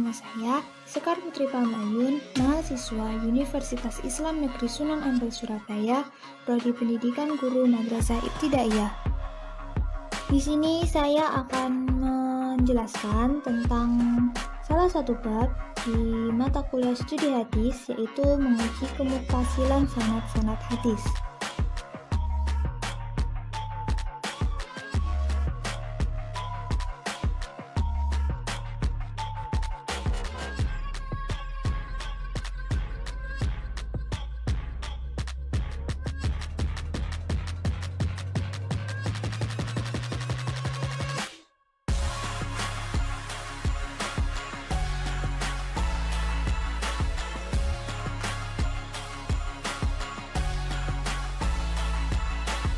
nama saya Sekar Putri Pamayun, mahasiswa Universitas Islam Negeri Sunan Ampel Surabaya, Prodi Pendidikan Guru Madrasah Ibtidaiyah. Di sini saya akan menjelaskan tentang salah satu bab di mata kuliah studi hadis, yaitu menguji kemuttasilan sanad-sanad hadis.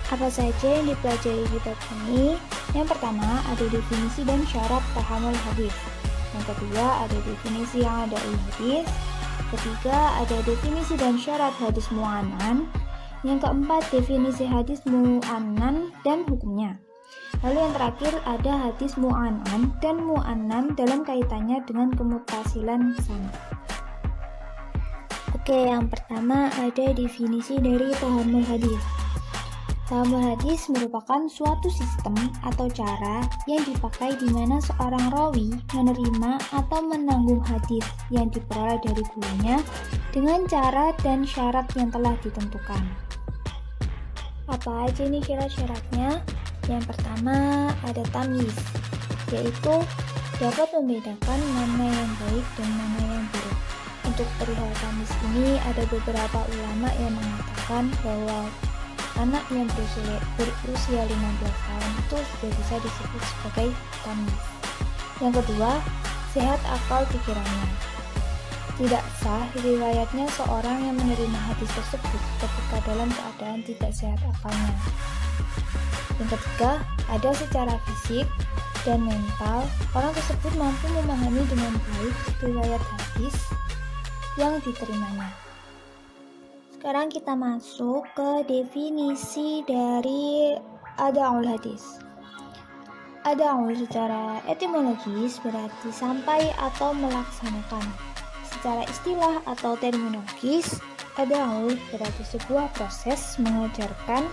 Apa saja yang dipelajari di bab ini? Yang pertama, ada definisi dan syarat tahammul hadis. Yang kedua, ada definisi yang ada hadis. Ketiga, ada definisi dan syarat hadis mu'anan. Yang keempat, definisi hadis mu'anan dan hukumnya. Lalu yang terakhir, ada hadis mu'anan dan mu'anan dalam kaitannya dengan kemuttasilan sanad. Oke, yang pertama ada definisi dari tahammul hadis. Tahammul hadis merupakan suatu sistem atau cara yang dipakai di mana seorang rawi menerima atau menanggung hadis yang diperoleh dari gurunya dengan cara dan syarat yang telah ditentukan. Apa aja nih syarat-syaratnya? Yang pertama ada tamyiz, yaitu dapat membedakan mana yang baik dan mana yang buruk. Untuk perihal tamyiz ini ada beberapa ulama yang mengatakan bahwa anak yang berusia 15 tahun itu sudah bisa disebut sebagai tamyiz. Yang kedua, sehat akal pikirannya. Tidak sah riwayatnya seorang yang menerima hadis tersebut ketika dalam keadaan tidak sehat akalnya. Yang ketiga, ada secara fisik dan mental, orang tersebut mampu memahami dengan baik riwayat hadis yang diterimanya. Sekarang kita masuk ke definisi dari ada'ul hadis. Ada'ul secara etimologis berarti sampai atau melaksanakan. Secara istilah atau terminologis, ada'ul berarti sebuah proses mengajarkan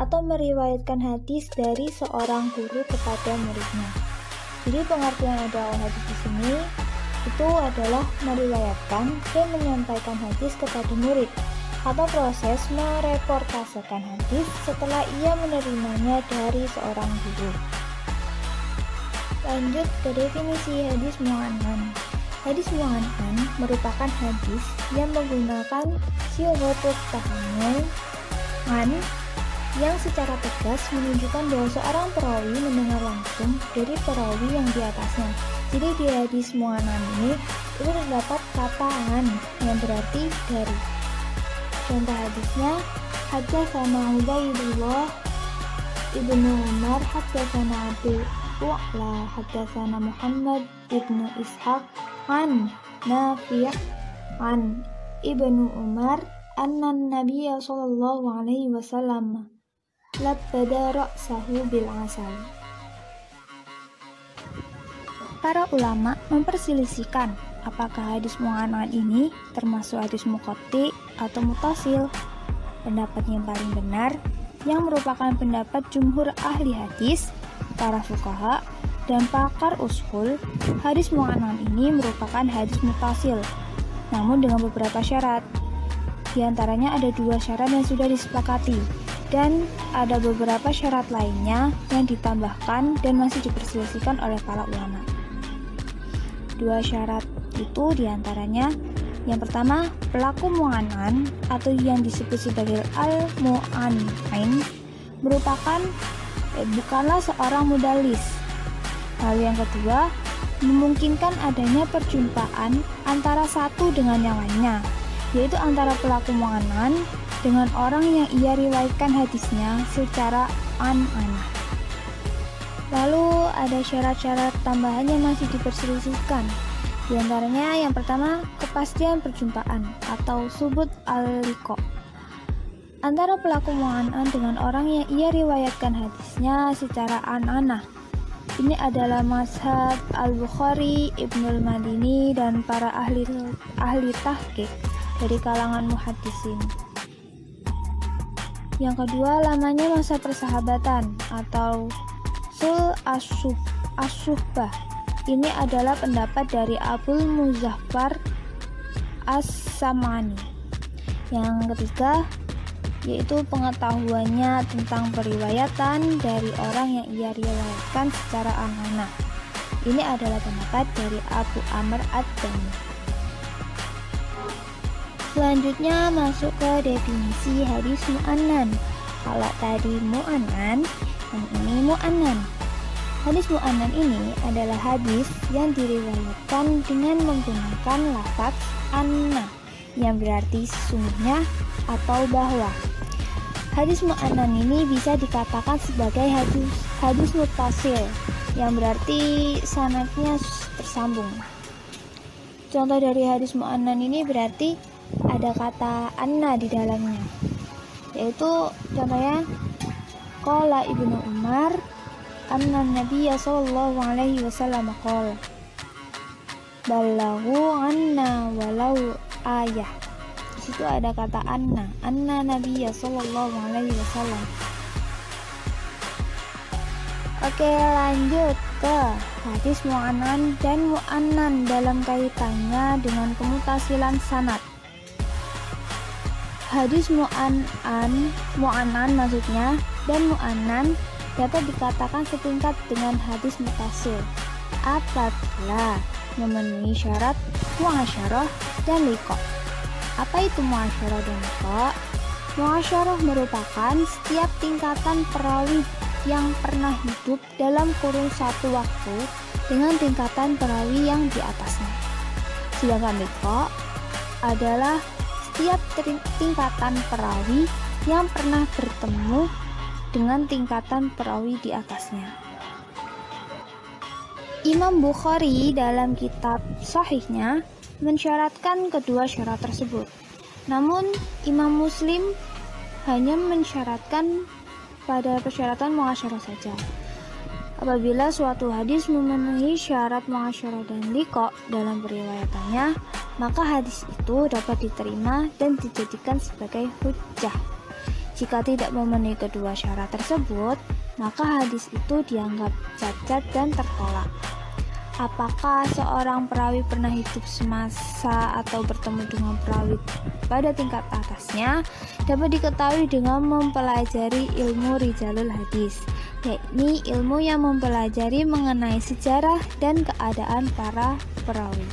atau meriwayatkan hadis dari seorang guru kepada muridnya. Jadi pengertian ada'ul hadis di sini itu adalah meriwayatkan dan menyampaikan hadis kepada murid, atau proses mereportasekan hadis setelah ia menerimanya dari seorang guru. Lanjut ke definisi hadis mu'anan. Hadis mu'anan merupakan hadis yang menggunakan sighatul tahammul yang secara tegas menunjukkan bahwa seorang perawi mendengar langsung dari perawi yang di atasnya. Jadi di hadis mu'anan ini itu terdapat kata an yang berarti dari. Contoh hadisnya, haddatsana Ubaidullah ibnu Umar, haddatsana Abdul U'la, haddatsana Muhammad ibnu Ishaq an Nafi' an ibnu Umar anna Nabiyya sallallahu alaihi wasallam labbada ra'sahu bil asal. Para ulama memperselisihkan apakah hadis mu'anan ini termasuk hadis muqatti atau mutasil. Pendapat yang paling benar, yang merupakan pendapat jumhur ahli hadis, para fuqaha, dan pakar ushul, hadis mu'anan ini merupakan hadis mutasil, namun dengan beberapa syarat. Di antaranya ada 2 syarat yang sudah disepakati, dan ada beberapa syarat lainnya yang ditambahkan dan masih diperselisihkan oleh para ulama. 2 syarat itu diantaranya, yang pertama, pelaku mu'anan atau yang disebut sebagai al-mu'an'in bukanlah seorang mudallis. Lalu yang kedua, memungkinkan adanya perjumpaan antara satu dengan yang lainnya, yaitu antara pelaku mu'anan dengan orang yang ia riwayatkan hadisnya secara an-anah. Lalu ada syarat-syarat tambahan yang masih diperselisihkan. Di antaranya yang pertama, kepastian perjumpaan atau subut al-liqa antara pelaku mu'anan dengan orang yang ia riwayatkan hadisnya secara an-anah. Ini adalah mazhab Al-Bukhari, Ibnul Madini, dan para ahli tahqiq dari kalangan muhaddisin. Yang kedua, lamanya masa persahabatan atau sul as-suhbah. Ini adalah pendapat dari Abul Muzaffar As-Sam'ani. Yang ketiga, yaitu pengetahuannya tentang periwayatan dari orang yang ia riwayatkan secara amanah. Ini adalah pendapat dari Abu Amr Ad-Dani. Selanjutnya masuk ke definisi hadis mu'annan. Kalau tadi mu'annan, yang ini mu'annan. Hadis mu'annan ini adalah hadis yang diriwayatkan dengan menggunakan lafaz anna, yang berarti sesungguhnya atau bahwa. Hadis mu'annan ini bisa dikatakan sebagai hadis muttasil, yang berarti sanadnya tersambung. Contoh dari hadis mu'annan ini berarti ada kata anna di dalamnya, yaitu contohnya qala Ibnu Umar anna Nabiyya sallallahu alaihi wasallam qala balaghu anna walau ayah. Di situ ada kata anna Nabiyya sallallahu alaihi wasallam. Oke, lanjut ke hadis mu'annan dan mu'annan dalam kaitannya dengan kemutasilan sanad. Hadis mu'annan maksudnya dan mu'annan dapat dikatakan setingkat dengan hadis mutasil apabila memenuhi syarat muasyarah dan liqa. Apa itu muasyarah dan liqa? Muasyarah merupakan setiap tingkatan perawi yang pernah hidup dalam kurun satu waktu dengan tingkatan perawi yang di atasnya. Sedangkan liqa adalah setiap tingkatan perawi yang pernah bertemu dengan tingkatan perawi di atasnya. Imam Bukhari dalam kitab Sahihnya mensyaratkan kedua syarat tersebut. Namun Imam Muslim hanya mensyaratkan pada persyaratan muasyarah saja. Apabila suatu hadis memenuhi syarat muasyarah dan liqa dalam periwayatannya, maka hadis itu dapat diterima dan dijadikan sebagai hujjah. Jika tidak memenuhi kedua syarat tersebut, maka hadis itu dianggap cacat dan tertolak. Apakah seorang perawi pernah hidup semasa atau bertemu dengan perawi pada tingkat atasnya dapat diketahui dengan mempelajari ilmu rijalul hadis, yakni ilmu yang mempelajari mengenai sejarah dan keadaan para perawi.